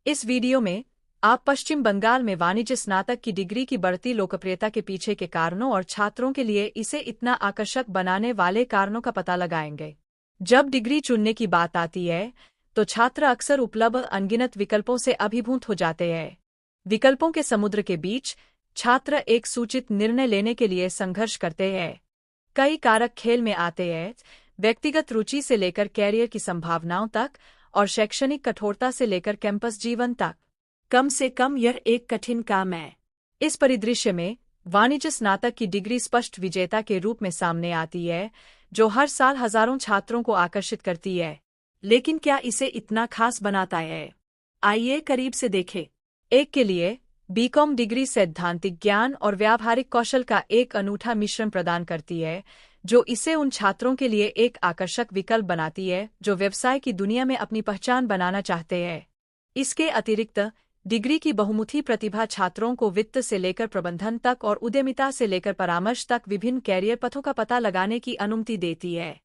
इस वीडियो में आप पश्चिम बंगाल में वाणिज्य स्नातक की डिग्री की बढ़ती लोकप्रियता के पीछे के कारणों और छात्रों के लिए इसे इतना आकर्षक बनाने वाले कारणों का पता लगाएंगे। जब डिग्री चुनने की बात आती है, तो छात्र अक्सर उपलब्ध अनगिनत विकल्पों से अभिभूत हो जाते हैं। विकल्पों के समुद्र के बीच छात्र एक सूचित निर्णय लेने के लिए संघर्ष करते हैं। कई कारक खेल में आते हैं, व्यक्तिगत रुचि से लेकर कैरियर की संभावनाओं तक और शैक्षणिक कठोरता से लेकर कैंपस जीवन तक। कम से कम यह एक कठिन काम है। इस परिदृश्य में वाणिज्य स्नातक की डिग्री स्पष्ट विजेता के रूप में सामने आती है, जो हर साल हजारों छात्रों को आकर्षित करती है। लेकिन क्या इसे इतना खास बनाता है? आइए करीब से देखें। एक के लिए बीकॉम डिग्री सैद्धांतिक ज्ञान और व्यावहारिक कौशल का एक अनूठा मिश्रण प्रदान करती है, जो इसे उन छात्रों के लिए एक आकर्षक विकल्प बनाती है जो व्यवसाय की दुनिया में अपनी पहचान बनाना चाहते हैं। इसके अतिरिक्त डिग्री की बहुमुखी प्रतिभा छात्रों को वित्त से लेकर प्रबंधन तक और उद्यमिता से लेकर परामर्श तक विभिन्न कैरियर पथों का पता लगाने की अनुमति देती है।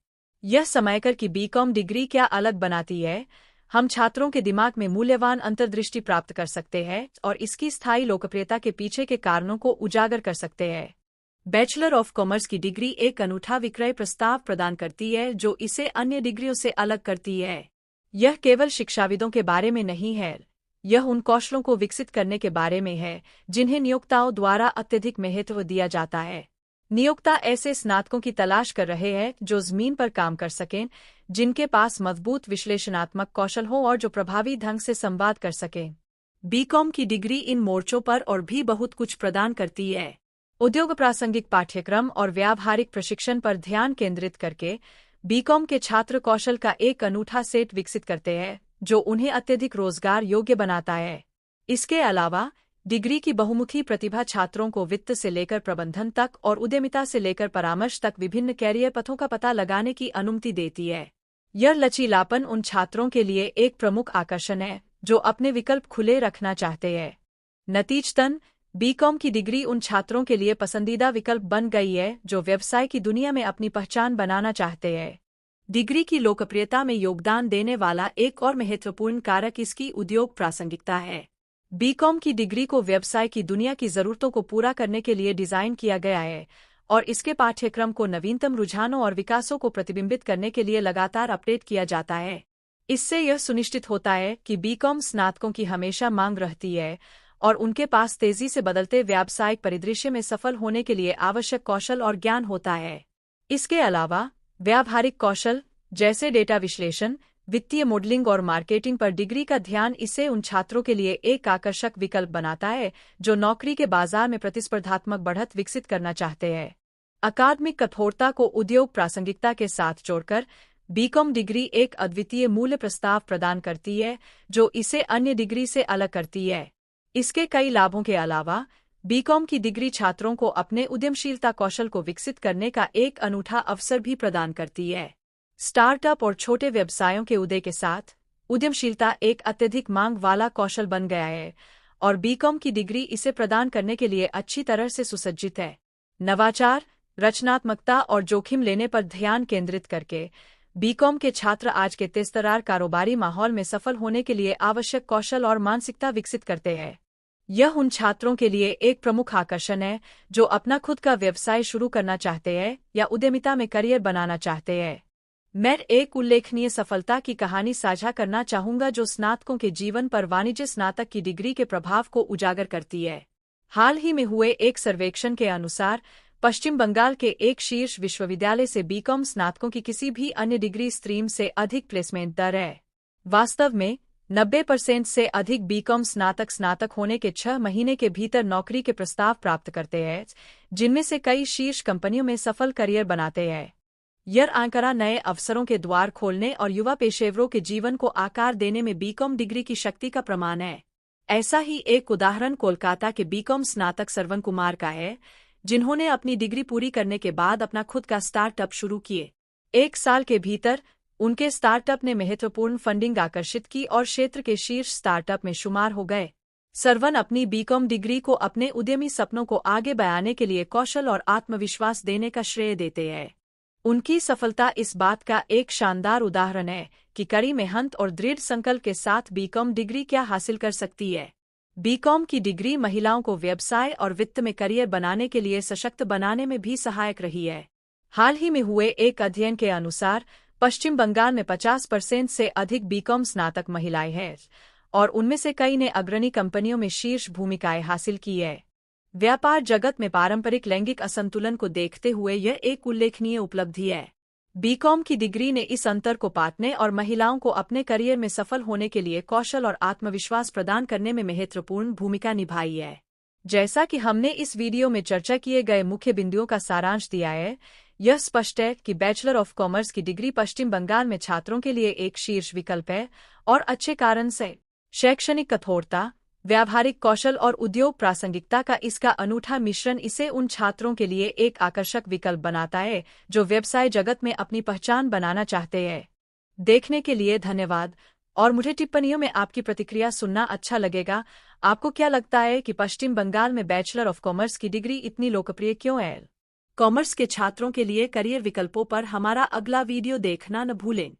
यह समयकर की बीकॉम डिग्री क्या अलग बनाती है? हम छात्रों के दिमाग में मूल्यवान अंतर्दृष्टि प्राप्त कर सकते हैं और इसकी स्थायी लोकप्रियता के पीछे के कारणों को उजागर कर सकते हैं। बैचलर ऑफ कॉमर्स की डिग्री एक अनूठा विक्रय प्रस्ताव प्रदान करती है जो इसे अन्य डिग्रियों से अलग करती है। यह केवल शिक्षाविदों के बारे में नहीं है, यह उन कौशलों को विकसित करने के बारे में है जिन्हें नियोक्ताओं द्वारा अत्यधिक महत्व दिया जाता है। नियोक्ता ऐसे स्नातकों की तलाश कर रहे हैं जो जमीन पर काम कर सकें, जिनके पास मजबूत विश्लेषणात्मक कौशल हो और जो प्रभावी ढंग से संवाद कर सकें। बीकॉम की डिग्री इन मोर्चों पर और भी बहुत कुछ प्रदान करती है। उद्योग प्रासंगिक पाठ्यक्रम और व्यावहारिक प्रशिक्षण पर ध्यान केंद्रित करके बीकॉम के छात्र कौशल का एक अनूठा सेट विकसित करते हैं जो उन्हें अत्यधिक रोजगार योग्य बनाता है। इसके अलावा डिग्री की बहुमुखी प्रतिभा छात्रों को वित्त से लेकर प्रबंधन तक और उद्यमिता से लेकर परामर्श तक विभिन्न कैरियर पथों का पता लगाने की अनुमति देती है। यह लचीलापन उन छात्रों के लिए एक प्रमुख आकर्षण है जो अपने विकल्प खुले रखना चाहते हैं। नतीजतन बीकॉम की डिग्री उन छात्रों के लिए पसंदीदा विकल्प बन गई है जो व्यवसाय की दुनिया में अपनी पहचान बनाना चाहते हैं। डिग्री की लोकप्रियता में योगदान देने वाला एक और महत्वपूर्ण कारक इसकी उद्योग प्रासंगिकता है। बीकॉम की डिग्री को व्यवसाय की दुनिया की जरूरतों को पूरा करने के लिए डिजाइन किया गया है और इसके पाठ्यक्रम को नवीनतम रुझानों और विकासों को प्रतिबिंबित करने के लिए लगातार अपडेट किया जाता है। इससे यह सुनिश्चित होता है कि बीकॉम स्नातकों की हमेशा मांग रहती है और उनके पास तेजी से बदलते व्यावसायिक परिदृश्य में सफल होने के लिए आवश्यक कौशल और ज्ञान होता है। इसके अलावा व्यावहारिक कौशल जैसे डेटा विश्लेषण, वित्तीय मॉडलिंग और मार्केटिंग पर डिग्री का ध्यान इसे उन छात्रों के लिए एक आकर्षक विकल्प बनाता है जो नौकरी के बाजार में प्रतिस्पर्धात्मक बढ़त विकसित करना चाहते हैं। अकादमिक कठोरता को उद्योग प्रासंगिकता के साथ जोड़कर बीकॉम डिग्री एक अद्वितीय मूल्य प्रस्ताव प्रदान करती है जो इसे अन्य डिग्री से अलग करती है। इसके कई लाभों के अलावा बीकॉम की डिग्री छात्रों को अपने उद्यमशीलता कौशल को विकसित करने का एक अनूठा अवसर भी प्रदान करती है। स्टार्टअप और छोटे व्यवसायों के उदय के साथ उद्यमशीलता एक अत्यधिक मांग वाला कौशल बन गया है और बीकॉम की डिग्री इसे प्रदान करने के लिए अच्छी तरह से सुसज्जित है। नवाचार, रचनात्मकता और जोखिम लेने पर ध्यान केंद्रित करके बीकॉम के छात्र आज के तेजतर्रार कारोबारी माहौल में सफल होने के लिए आवश्यक कौशल और मानसिकता विकसित करते हैं। यह उन छात्रों के लिए एक प्रमुख आकर्षण है जो अपना खुद का व्यवसाय शुरू करना चाहते हैं या उद्यमिता में करियर बनाना चाहते हैं। मैं एक उल्लेखनीय सफलता की कहानी साझा करना चाहूंगा जो स्नातकों के जीवन पर वाणिज्य स्नातक की डिग्री के प्रभाव को उजागर करती है। हाल ही में हुए एक सर्वेक्षण के अनुसार पश्चिम बंगाल के एक शीर्ष विश्वविद्यालय से बीकॉम स्नातकों की किसी भी अन्य डिग्री स्ट्रीम से अधिक प्लेसमेंट दर है। वास्तव में 90% से अधिक बीकॉम स्नातक होने के 6 महीने के भीतर नौकरी के प्रस्ताव प्राप्त करते हैं, जिनमें से कई शीर्ष कंपनियों में सफल करियर बनाते हैं। यह आंकड़ा नए अवसरों के द्वार खोलने और युवा पेशेवरों के जीवन को आकार देने में बीकॉम डिग्री की शक्ति का प्रमाण है। ऐसा ही एक उदाहरण कोलकाता के बीकॉम स्नातक श्रवण कुमार का है, जिन्होंने अपनी डिग्री पूरी करने के बाद अपना खुद का स्टार्टअप शुरू किए। 1 साल के भीतर उनके स्टार्टअप ने महत्वपूर्ण फंडिंग आकर्षित की और क्षेत्र के शीर्ष स्टार्टअप में शुमार हो गए। श्रवण अपनी बीकॉम डिग्री को अपने उद्यमी सपनों को आगे बढ़ाने के लिए कौशल और आत्मविश्वास देने का श्रेय देते हैं। उनकी सफलता इस बात का एक शानदार उदाहरण है कि कड़ी मेहनत और दृढ़ संकल्प के साथ बीकॉम डिग्री क्या हासिल कर सकती है। बीकॉम की डिग्री महिलाओं को व्यवसाय और वित्त में करियर बनाने के लिए सशक्त बनाने में भी सहायक रही है। हाल ही में हुए एक अध्ययन के अनुसार पश्चिम बंगाल में 50% से अधिक बीकॉम स्नातक महिलाएं हैं और उनमें से कई ने अग्रणी कंपनियों में शीर्ष भूमिकाएं हासिल की है। व्यापार जगत में पारंपरिक लैंगिक असंतुलन को देखते हुए यह एक उल्लेखनीय उपलब्धि है। बीकॉम की डिग्री ने इस अंतर को पाटने और महिलाओं को अपने करियर में सफल होने के लिए कौशल और आत्मविश्वास प्रदान करने में महत्वपूर्ण भूमिका निभाई है। जैसा कि हमने इस वीडियो में चर्चा किए गए मुख्य बिंदुओं का सारांश दिया है, यह स्पष्ट है कि बैचलर ऑफ कॉमर्स की डिग्री पश्चिम बंगाल में छात्रों के लिए एक शीर्ष विकल्प है और अच्छे कारण से। शैक्षणिक कठोरता, व्यावहारिक कौशल और उद्योग प्रासंगिकता का इसका अनूठा मिश्रण इसे उन छात्रों के लिए एक आकर्षक विकल्प बनाता है जो व्यवसाय जगत में अपनी पहचान बनाना चाहते हैं। देखने के लिए धन्यवाद और मुझे टिप्पणियों में आपकी प्रतिक्रिया सुनना अच्छा लगेगा। आपको क्या लगता है कि पश्चिम बंगाल में बैचलर ऑफ कॉमर्स की डिग्री इतनी लोकप्रिय क्यों है? कॉमर्स के छात्रों के लिए करियर विकल्पों पर हमारा अगला वीडियो देखना न भूलें।